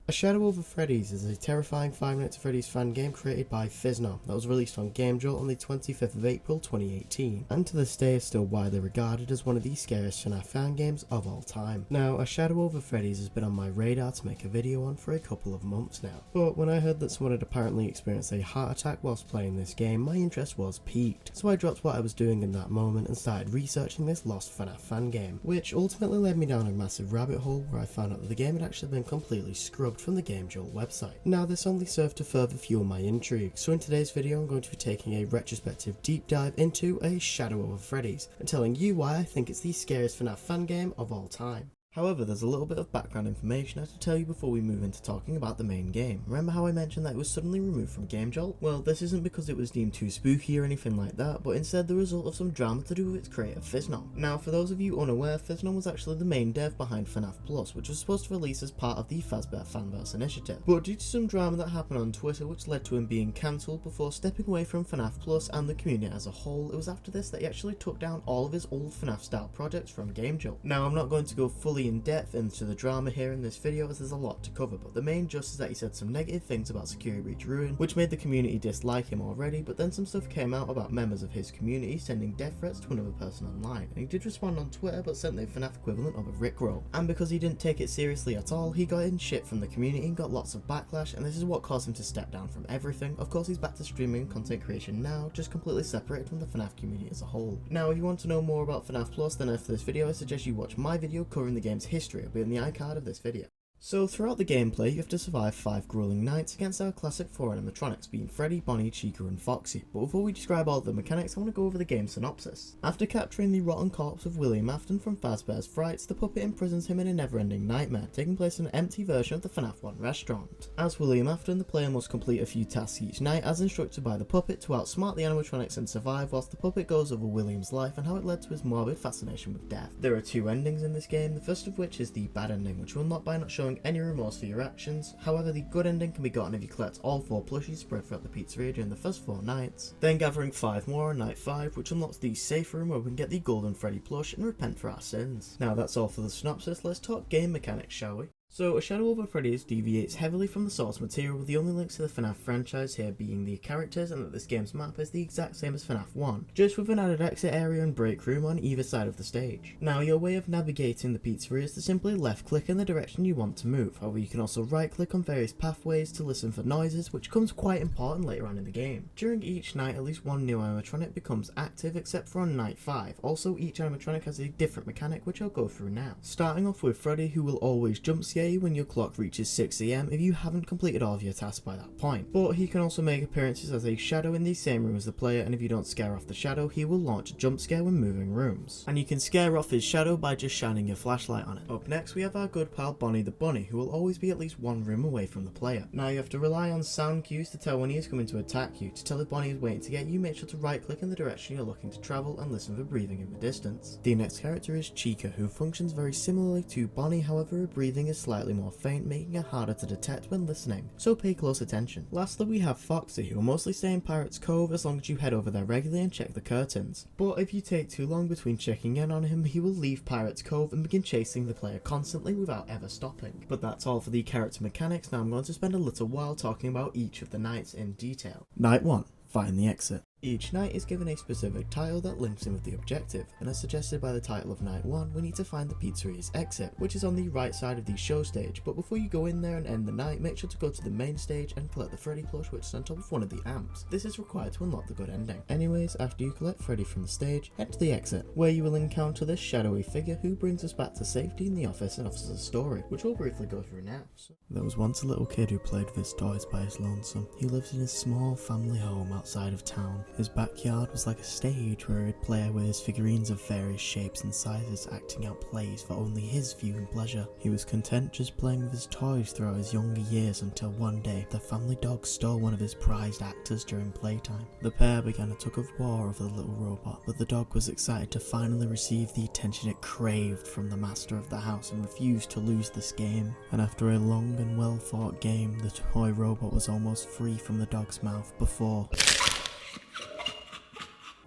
A Shadow Over Freddy's is a terrifying 5 Nights at Freddy's fan game created by Phisnom that was released on Game Jolt on the 25th of April 2018, and to this day is still widely regarded as one of the scariest FNAF fan games of all time. Now, A Shadow Over Freddy's has been on my radar to make a video on for a couple of months now, but when I heard that someone had apparently experienced a heart attack whilst playing this game, my interest was piqued, so I dropped what I was doing in that moment and started researching this lost FNAF fan game, which ultimately led me down a massive rabbit hole where I found out that the game had actually been completely scrubbed from the Game Jolt website. Now, this only served to further fuel my intrigue, so in today's video I'm going to be taking a retrospective deep dive into A Shadow Over Freddy's and telling you why I think it's the scariest FNAF fan game of all time. However, there's a little bit of background information I have to tell you before we move into talking about the main game. Remember how I mentioned that it was suddenly removed from Game Jolt? Well, this isn't because it was deemed too spooky or anything like that, but instead the result of some drama to do with its creator Phisnom. Now, for those of you unaware, Phisnom was actually the main dev behind FNAF Plus, which was supposed to release as part of the Fazbear Fanverse initiative. But due to some drama that happened on Twitter which led to him being cancelled before stepping away from FNAF Plus and the community as a whole, it was after this that he actually took down all of his old FNAF style projects from Game Jolt. Now, I'm not going to go fully in depth into the drama here in this video as there's a lot to cover, but the main gist is that he said some negative things about Security Breach Ruin, which made the community dislike him already, but then some stuff came out about members of his community sending death threats to another person online, and he did respond on Twitter but sent the FNAF equivalent of a rickroll. And because he didn't take it seriously at all, he got in shit from the community and got lots of backlash, and this is what caused him to step down from everything. Of course, he's back to streaming and content creation now, just completely separated from the FNAF community as a whole. Now, if you want to know more about FNAF Plus, then after this video I suggest you watch my video covering the game's history. It'll be in the iCard of this video. So throughout the gameplay, you have to survive 5 grueling nights against our classic 4 animatronics, being Freddy, Bonnie, Chica and Foxy. But before we describe all the mechanics, I want to go over the game synopsis. After capturing the rotten corpse of William Afton from Fazbear's Frights, the puppet imprisons him in a never-ending nightmare, taking place in an empty version of the FNAF 1 restaurant. As William Afton, the player must complete a few tasks each night as instructed by the puppet to outsmart the animatronics and survive, whilst the puppet goes over William's life and how it led to his morbid fascination with death. There are 2 endings in this game, the first of which is the bad ending, which you unlock by not showing any remorse for your actions. However, the good ending can be gotten if you collect all 4 plushies spread throughout the pizzeria during the first 4 nights, then gathering 5 more on night 5, which unlocks the safe room where we can get the golden Freddy plush and repent for our sins. Now that's all for the synopsis, let's talk game mechanics, shall we? So, A Shadow Over Freddy's deviates heavily from the source material, with the only links to the FNAF franchise here being the characters and that this game's map is the exact same as FNAF 1, just with an added exit area and break room on either side of the stage. Now, your way of navigating the pizzeria is to simply left click in the direction you want to move, however you can also right click on various pathways to listen for noises, which becomes quite important later on in the game. During each night, at least one new animatronic becomes active, except for on night 5. Also, each animatronic has a different mechanic, which I'll go through now. Starting off with Freddy, who will always jump scare you when your clock reaches 6 AM if you haven't completed all of your tasks by that point. But he can also make appearances as a shadow in the same room as the player, and if you don't scare off the shadow, he will launch a jump scare when moving rooms. And you can scare off his shadow by just shining your flashlight on it. Up next we have our good pal Bonnie the Bunny, who will always be at least one room away from the player. Now you have to rely on sound cues to tell when he is coming to attack you. To tell if Bonnie is waiting to get you, make sure to right click in the direction you're looking to travel and listen for breathing in the distance. The next character is Chica, who functions very similarly to Bonnie, however her breathing is slightly more faint, making her harder to detect when listening, so pay close attention. Lastly we have Foxy, who will mostly stay in Pirate's Cove as long as you head over there regularly and check the curtains. But if you take too long between checking in on him, he will leave Pirate's Cove and begin chasing the player constantly without ever stopping. But that's all for the character mechanics. Now I'm going to spend a little while talking about each of the nights in detail. Night 1. Find the exit. Each night is given a specific title that links in with the objective, and as suggested by the title of Night 1, we need to find the pizzeria's exit, which is on the right side of the show stage. But before you go in there and end the night, make sure to go to the main stage and collect the Freddy plush, which is on top of one of the amps. This is required to unlock the good ending. Anyways, after you collect Freddy from the stage, head to the exit, where you will encounter this shadowy figure who brings us back to safety in the office and offers us a story, which we'll briefly go through now. There was once a little kid who played with his toys by his lonesome. He lived in his small family home outside of town. His backyard was like a stage where he'd play with his figurines of various shapes and sizes, acting out plays for only his viewing pleasure. He was content just playing with his toys throughout his younger years until one day the family dog stole one of his prized actors during playtime. The pair began a tug of war over the little robot, but the dog was excited to finally receive the attention it craved from the master of the house and refused to lose this game. And after a long and well fought game, the toy robot was almost free from the dog's mouth before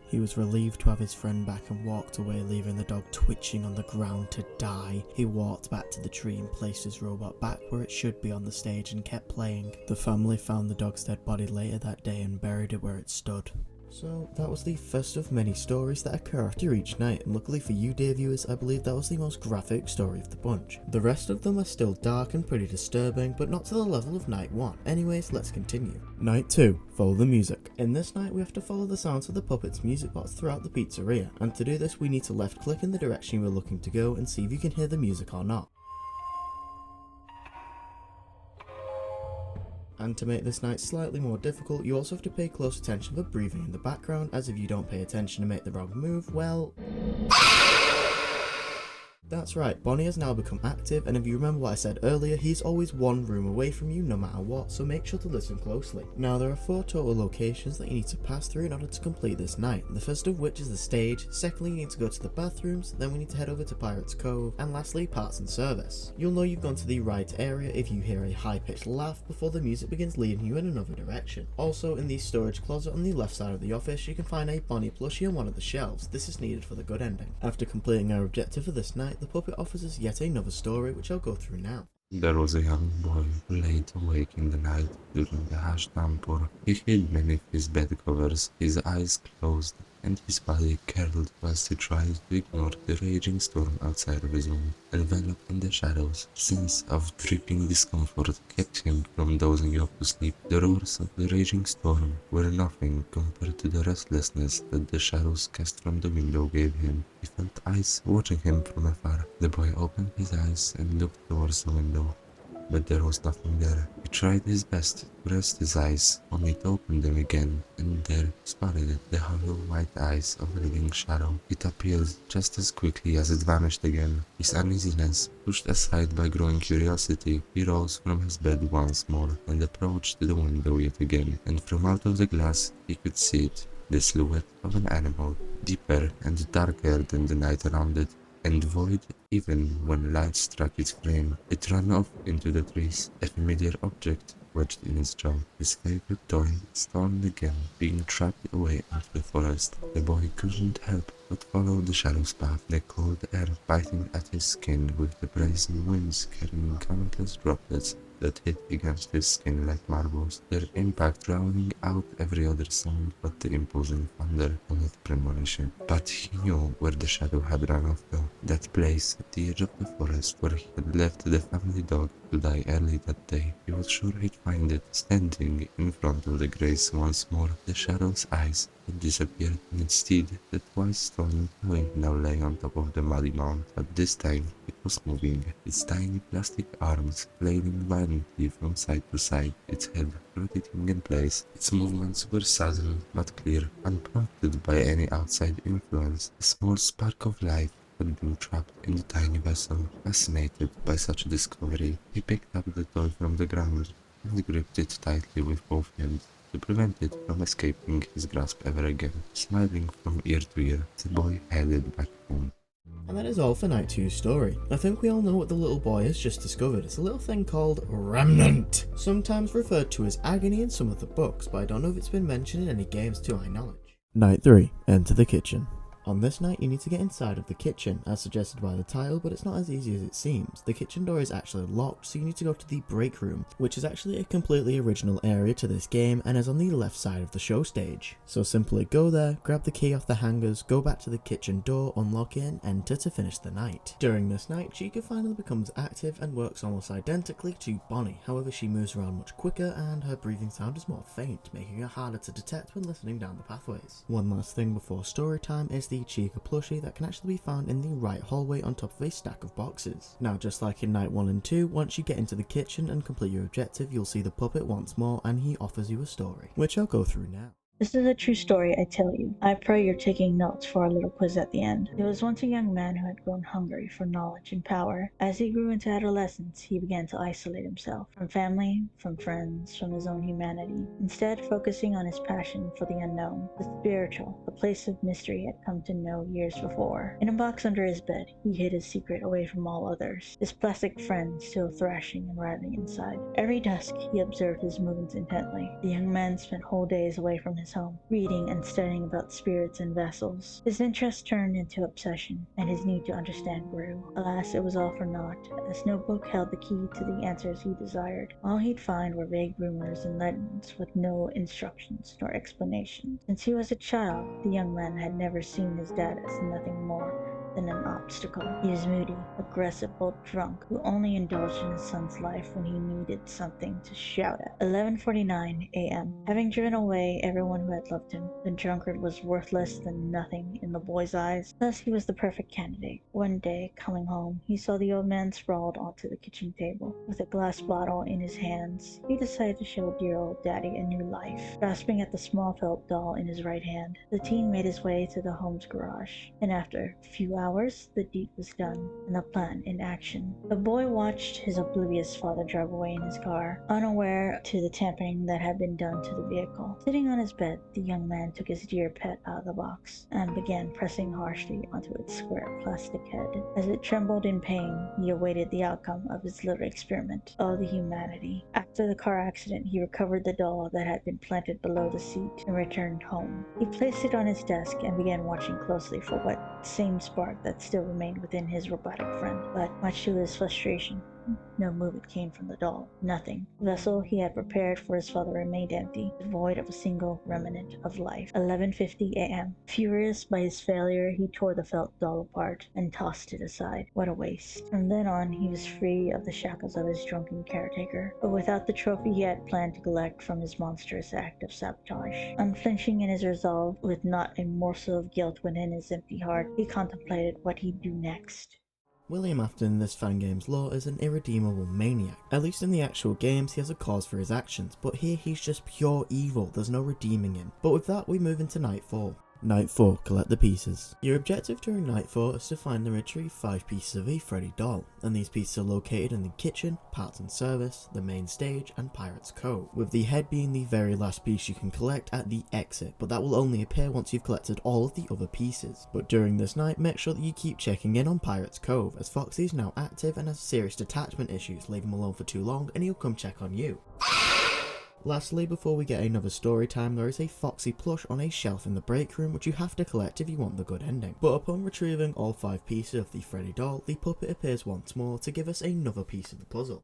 He was relieved to have his friend back and walked away, leaving the dog twitching on the ground to die. He walked back to the tree and placed his robot back where it should be on the stage and kept playing. The family found the dog's dead body later that day and buried it where it stood. So that was the first of many stories that occur after each night, and luckily for you dear viewers, I believe that was the most graphic story of the bunch. The rest of them are still dark and pretty disturbing, but not to the level of night 1. Anyways, let's continue. Night 2. Follow the music. In this night we have to follow the sounds of the puppet's music box throughout the pizzeria, and to do this we need to left click in the direction we're looking to go and see if you can hear the music or not. And to make this night slightly more difficult, you also have to pay close attention for breathing in the background, as if you don't pay attention and make the wrong move, well... That's right, Bonnie has now become active, and if you remember what I said earlier, he's always one room away from you no matter what, so make sure to listen closely. Now there are 4 total locations that you need to pass through in order to complete this night, the first of which is the stage, secondly you need to go to the bathrooms, then we need to head over to Pirate's Cove, and lastly parts and service. You'll know you've gone to the right area if you hear a high-pitched laugh before the music begins leading you in another direction. Also in the storage closet on the left side of the office you can find a Bonnie plushie on one of the shelves. This is needed for the good ending. After completing our objective for this night, the puppet offers us yet another story which I'll go through now. There was a young boy who lay awake in the night during the harsh downpour. He hid beneath his bed covers, his eyes closed, and his body curled whilst he tried to ignore the raging storm outside of his room. Enveloped in the shadows, scenes of dripping discomfort kept him from dozing off to sleep. The roars of the raging storm were nothing compared to the restlessness that the shadows cast from the window gave him. He felt eyes watching him from afar. The boy opened his eyes and looked towards the window, but there was nothing there. He tried his best to rest his eyes, only to open them again, and there spotted the hollow white eyes of a living shadow. It appeared just as quickly as it vanished again. His uneasiness pushed aside by growing curiosity, he rose from his bed once more and approached the window yet again, and from out of the glass he could see it, the silhouette of an animal, deeper and darker than the night around it, and void even when light struck its frame. It ran off into the trees, a familiar object wedged in its jaw. His favorite toy stormed again, being trapped away into the forest. The boy couldn't help but follow the shadow's path, the cold air biting at his skin with the brazen winds carrying countless droplets that hit against his skin like marbles, their impact drowning out every other sound but the imposing thunder on its premonition. But he knew where the shadow had run off to, that place at the edge of the forest where he had left the family dog to die early that day. He was sure he'd find it, standing in front of the grace once more. The shadow's eyes had disappeared, and instead the twice-stolen toy now lay on top of the muddy mound, but this time it was moving, its tiny plastic arms flailing violently from side to side, its head rotating in place. Its movements were sudden but clear, unprompted by any outside influence. A small spark of life had been trapped in the tiny vessel. Fascinated by such a discovery, he picked up the toy from the ground and gripped it tightly with both hands to prevent it from escaping his grasp ever again. Smiling from ear to ear, the boy headed back home. And that is all for Night 2's story. I think we all know what the little boy has just discovered. It's a little thing called Remnant, sometimes referred to as agony in some of the books, but I don't know if it's been mentioned in any games to my knowledge. Night 3. Enter the kitchen. On this night, you need to get inside of the kitchen, as suggested by the title, but it's not as easy as it seems. The kitchen door is actually locked, so you need to go to the break room, which is actually a completely original area to this game and is on the left side of the show stage. So simply go there, grab the key off the hangers, go back to the kitchen door, unlock it, and enter to finish the night. During this night, Chica finally becomes active and works almost identically to Bonnie, however she moves around much quicker and her breathing sound is more faint, making her harder to detect when listening down the pathways. One last thing before story time is the Chica plushie that can actually be found in the right hallway on top of a stack of boxes. Now just like in night 1 and 2, once you get into the kitchen and complete your objective, you'll see the puppet once more and he offers you a story, which I'll go through now. This is a true story, I tell you. I pray you're taking notes for our little quiz at the end. There was once a young man who had grown hungry for knowledge and power. As he grew into adolescence, he began to isolate himself from family, from friends, from his own humanity, instead focusing on his passion for the unknown, the spiritual, the place of mystery he had come to know years before. In a box under his bed, he hid his secret away from all others, his plastic friend still thrashing and writhing inside. Every dusk, he observed his movements intently. The young man spent whole days away from his his home, reading and studying about spirits and vessels. His interest turned into obsession, and his need to understand grew. Alas, it was all for naught, as no book held the key to the answers he desired. All he'd find were vague rumors and legends with no instructions nor explanations. Since he was a child, the young man had never seen his dad as nothing more than an obstacle. He was moody, aggressive, old drunk, who only indulged in his son's life when he needed something to shout at. 11:49 a.m. Having driven away everyone who had loved him, the drunkard was worthless than nothing in the boy's eyes. Thus he was the perfect candidate. One day, coming home, he saw the old man sprawled onto the kitchen table, with a glass bottle in his hands. He decided to show dear old daddy a new life. Grasping at the small felt doll in his right hand, the teen made his way to the home's garage, and after a few hours, the deed was done, and the plan in action. The boy watched his oblivious father drive away in his car, unaware to the tampering that had been done to the vehicle. Sitting on his bed, the young man took his dear pet out of the box, and began pressing harshly onto its square plastic head. As it trembled in pain, he awaited the outcome of his little experiment. Oh, the humanity. After the car accident, he recovered the doll that had been planted below the seat and returned home. He placed it on his desk and began watching closely for what same spark that still remained within his robotic friend, but much to his frustration, no movement came from the doll. Nothing. The vessel he had prepared for his father remained empty, devoid of a single remnant of life. 11:50 a.m. Furious by his failure, he tore the felt doll apart and tossed it aside. What a waste. From then on, he was free of the shackles of his drunken caretaker, but without the trophy he had planned to collect from his monstrous act of sabotage. Unflinching in his resolve, with not a morsel of guilt within his empty heart, he contemplated what he'd do next. William Afton in this Fangame's lore is an irredeemable maniac. At least in the actual games he has a cause for his actions, but here he's just pure evil, there's no redeeming him. But with that we move into Night 4. Night 4, collect the pieces. Your objective during Night 4 is to find and retrieve 5 pieces of a Freddy doll, and these pieces are located in the kitchen, parts and service, the main stage, and Pirate's Cove, with the head being the very last piece you can collect at the exit, but that will only appear once you've collected all of the other pieces. But during this night, make sure that you keep checking in on Pirate's Cove, as Foxy is now active and has serious detachment issues. Leave him alone for too long and he'll come check on you. Lastly, before we get another story time, there is a Foxy plush on a shelf in the break room which you have to collect if you want the good ending. But upon retrieving all 5 pieces of the Freddy doll, the puppet appears once more to give us another piece of the puzzle.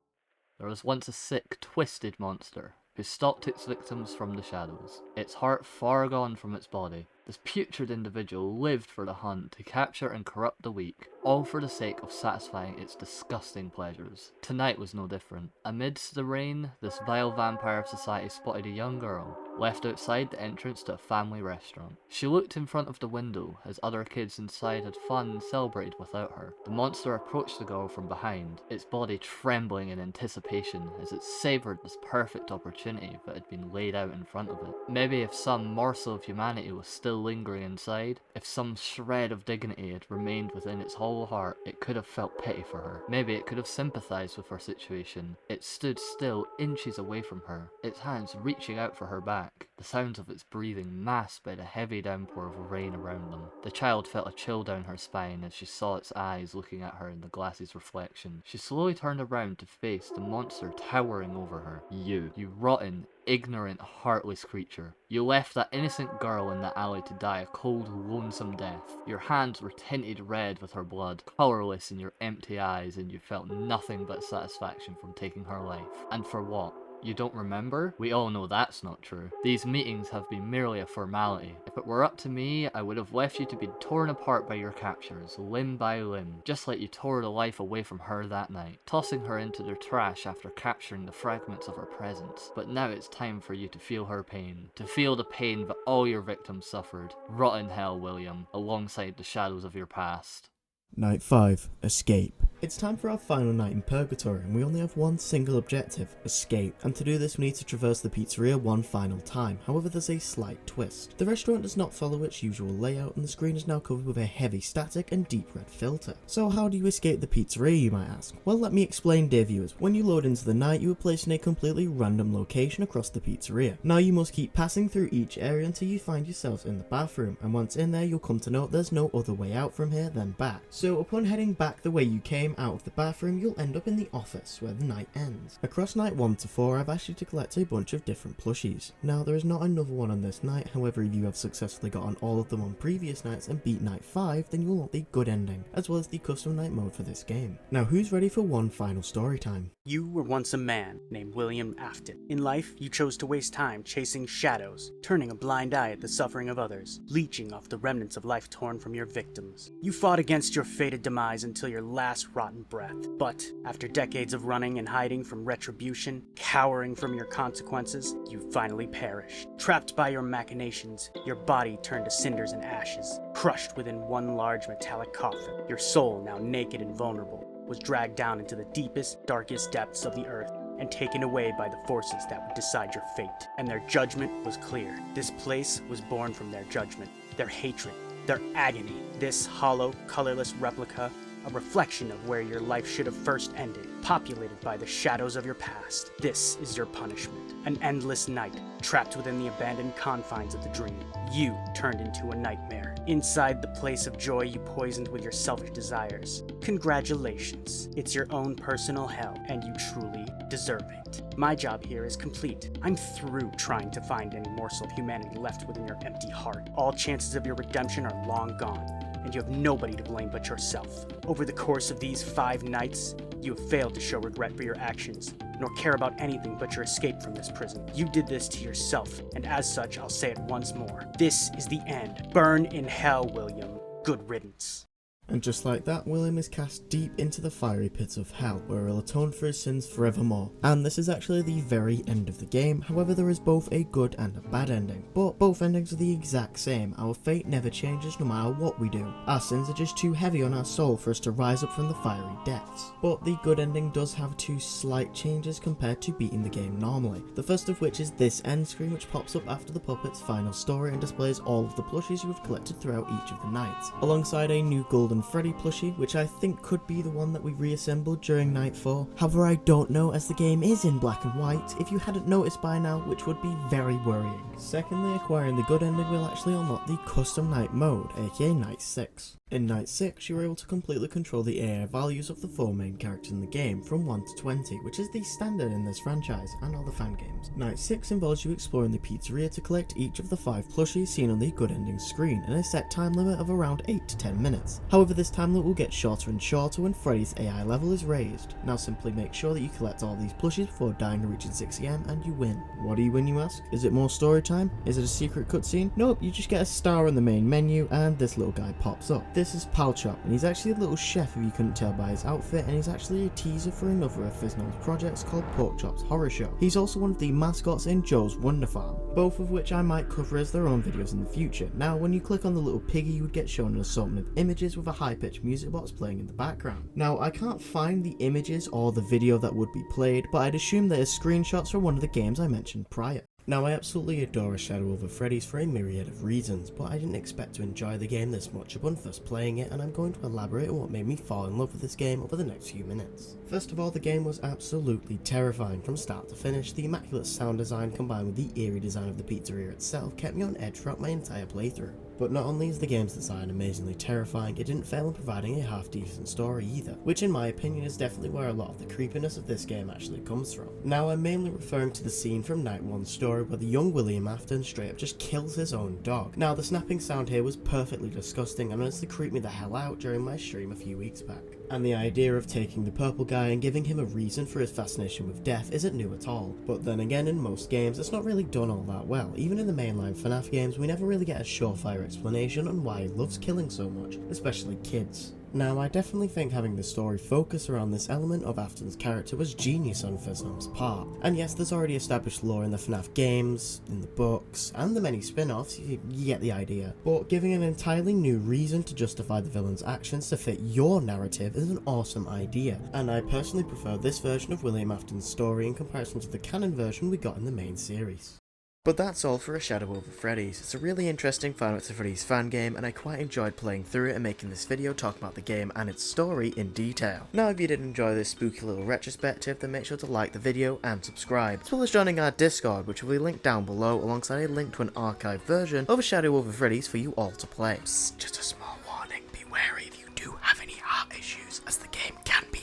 There was once a sick, twisted monster who stalked its victims from the shadows, its heart far gone from its body. This putrid individual lived for the hunt to capture and corrupt the weak, all for the sake of satisfying its disgusting pleasures. Tonight was no different. Amidst the rain, this vile vampire of society spotted a young girl, left outside the entrance to a family restaurant. She looked in front of the window as other kids inside had fun and celebrated without her. The monster approached the girl from behind, its body trembling in anticipation as it savoured this perfect opportunity that had been laid out in front of it. Maybe if some morsel of humanity was still lingering inside, if some shred of dignity had remained within its whole heart, it could have felt pity for her. Maybe it could have sympathised with her situation. It stood still inches away from her, its hands reaching out for her back, the sounds of its breathing masked by the heavy downpour of rain around them. The child felt a chill down her spine as she saw its eyes looking at her in the glass's reflection. She slowly turned around to face the monster towering over her. You rotten, ignorant, heartless creature. You left that innocent girl in the alley to die a cold, lonesome death. Your hands were tinted red with her blood, colourless in your empty eyes, and you felt nothing but satisfaction from taking her life. And for what? You don't remember? We all know that's not true. These meetings have been merely a formality. If it were up to me, I would have left you to be torn apart by your captors, limb by limb, just like you tore the life away from her that night, tossing her into the trash after capturing the fragments of her presence. But now it's time for you to feel her pain, to feel the pain that all your victims suffered. Rot in hell, William, alongside the shadows of your past. Night 5, escape. It's time for our final night in Purgatory, and we only have one single objective, escape. And to do this we need to traverse the pizzeria one final time. However, there's a slight twist. The restaurant does not follow its usual layout, and the screen is now covered with a heavy static and deep red filter. So how do you escape the pizzeria, you might ask? Well, let me explain, dear viewers. When you load into the night, you are placed in a completely random location across the pizzeria. Now you must keep passing through each area until you find yourselves in the bathroom, and once in there you'll come to know there's no other way out from here than back. So upon heading back the way you came, came out of the bathroom, you'll end up in the office where the night ends. Across night 1 to 4, I've asked you to collect a bunch of different plushies. Now, there is not another one on this night, however, if you have successfully gotten all of them on previous nights and beat night 5, then you will want the good ending, as well as the custom night mode for this game. Now, who's ready for one final story time? You were once a man named William Afton. In life, you chose to waste time chasing shadows, turning a blind eye at the suffering of others, leeching off the remnants of life torn from your victims. You fought against your fated demise until your last rotten breath. But after decades of running and hiding from retribution, cowering from your consequences, you finally perished. Trapped by your machinations, your body turned to cinders and ashes, crushed within one large metallic coffin. Your soul, now naked and vulnerable, was dragged down into the deepest, darkest depths of the earth and taken away by the forces that would decide your fate. And their judgment was clear. This place was born from their judgment, their hatred, their agony. This hollow, colorless replica, a reflection of where your life should have first ended, populated by the shadows of your past. This is your punishment. An endless night, trapped within the abandoned confines of the dream. You turned into a nightmare. Inside the place of joy you poisoned with your selfish desires. Congratulations. It's your own personal hell, and you truly deserve it. My job here is complete. I'm through trying to find any morsel of humanity left within your empty heart. All chances of your redemption are long gone, and you have nobody to blame but yourself. Over the course of these 5 nights, you have failed to show regret for your actions, nor care about anything but your escape from this prison. You did this to yourself, and as such, I'll say it once more. This is the end. Burn in hell, William. Good riddance. And just like that, William is cast deep into the fiery pits of hell, where he'll atone for his sins forevermore. And this is actually the very end of the game, however there is both a good and a bad ending. But both endings are the exact same, our fate never changes no matter what we do. Our sins are just too heavy on our soul for us to rise up from the fiery depths. But the good ending does have 2 slight changes compared to beating the game normally. The first of which is this end screen, which pops up after the puppet's final story and displays all of the plushies you have collected throughout each of the nights, alongside a new golden Freddy plushie, which I think could be the one that we reassembled during night 4. However, I don't know, as the game is in black and white, if you hadn't noticed by now, which would be very worrying. Secondly, acquiring the good ending will actually unlock the custom night mode, aka night 6. In night 6, you're able to completely control the AI values of the 4 main characters in the game from 1 to 20, which is the standard in this franchise and all the fan games. Night 6 involves you exploring the pizzeria to collect each of the 5 plushies seen on the good ending screen in a set time limit of around 8 to 10 minutes. However, this time limit will get shorter and shorter when Freddy's AI level is raised. Now simply make sure that you collect all these plushies before dying and reaching 6 AM and you win. What do you win, you ask? Is it more story time? Is it a secret cutscene? Nope, you just get a star in the main menu and this little guy pops up. This is Palchop, and he's actually a little chef if you couldn't tell by his outfit, and he's actually a teaser for another of Phisnom's projects called Porkchop's Horror Show. He's also one of the mascots in Joe's Wonder Farm, both of which I might cover as their own videos in the future. Now, when you click on the little piggy, you would get shown an assortment of images with a high-pitched music box playing in the background. Now, I can't find the images or the video that would be played, but I'd assume they're screenshots from one of the games I mentioned prior. Now, I absolutely adore A Shadow Over Freddy's for a myriad of reasons, but I didn't expect to enjoy the game this much upon first playing it, and I'm going to elaborate on what made me fall in love with this game over the next few minutes. First of all, the game was absolutely terrifying from start to finish. The immaculate sound design combined with the eerie design of the pizzeria itself kept me on edge throughout my entire playthrough. But not only is the game's design amazingly terrifying, it didn't fail in providing a half-decent story either, which in my opinion is definitely where a lot of the creepiness of this game actually comes from. Now, I'm mainly referring to the scene from Night 1's story where the young William Afton straight up just kills his own dog. Now, the snapping sound here was perfectly disgusting and honestly creeped me the hell out during my stream a few weeks back. And the idea of taking the purple guy and giving him a reason for his fascination with death isn't new at all. But then again, in most games, it's not really done all that well. Even in the mainline FNAF games, we never really get a surefire explanation on why he loves killing so much, especially kids. Now, I definitely think having the story focus around this element of Afton's character was genius on Phisnom's part. And yes, there's already established lore in the FNAF games, in the books, and the many spin-offs, you get the idea. But giving an entirely new reason to justify the villain's actions to fit your narrative is an awesome idea, and I personally prefer this version of William Afton's story in comparison to the canon version we got in the main series. But that's all for A Shadow Over Freddy's. It's a really interesting Five Nights at Freddy's fan game, and I quite enjoyed playing through it and making this video talking about the game and its story in detail. Now, if you did enjoy this spooky little retrospective, then make sure to like the video and subscribe, as well as joining our Discord, which will be linked down below alongside a link to an archived version of A Shadow Over Freddy's for you all to play. Psst, just a small warning, be wary if you do have any heart issues, as the game can be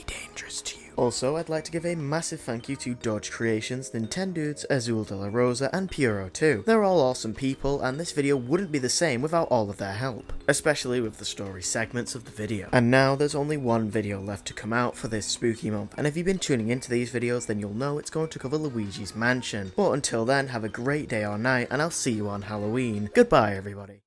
Also, I'd like to give a massive thank you to Dodge Creations, Nintendudes, Azul de la Rosa, and Puro too. They're all awesome people, and this video wouldn't be the same without all of their help, especially with the story segments of the video. And now there's only one video left to come out for this spooky month, and if you've been tuning into these videos, then you'll know it's going to cover Luigi's Mansion. But until then, have a great day or night, and I'll see you on Halloween. Goodbye, everybody.